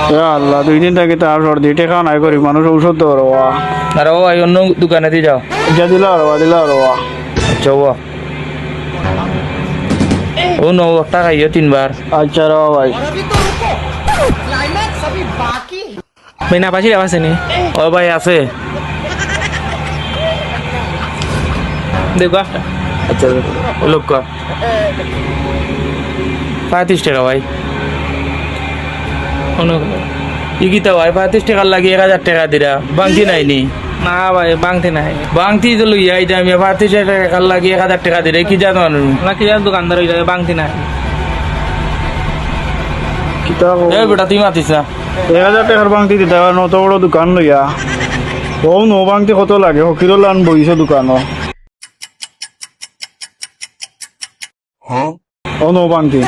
আল্লাহ 2 দিন থেকে তার সর্দি টেকা নাই করি মানুষ ঔষধ দেওয়ার আর ও ভাই অন্য দোকানে দিয়ে যাও। দিলা আর আচ্ছা ও 9 খাইও 3 বার। আচ্ছা রে ভাই ভাই না পাশি আছে নি ও ভাই আছে। দেখো একটা আচ্ছা লোক 35 টাকা ভাই। অন্য ই কিতা ভাই 35 টাকার লাগি 1000 টাকা দিরা বাংতি নাইনি। না ভাই বাংতে নাই বাংতি তো লইয়া আইতা আমি 35 টাকার লাগি 1000 টাকা দিরে কি জানো না কি জান দোকানদার হয়ে যাবে বাংতে নাই কিতা এ বেটা তুই মাতিস না। 1000 টাকার বাংতি দিতে হয় নত বড় দোকান লইয়া ও নো বাংতি কত লাগে হকিরো লান বইছে দোকানও ও নো বাংতি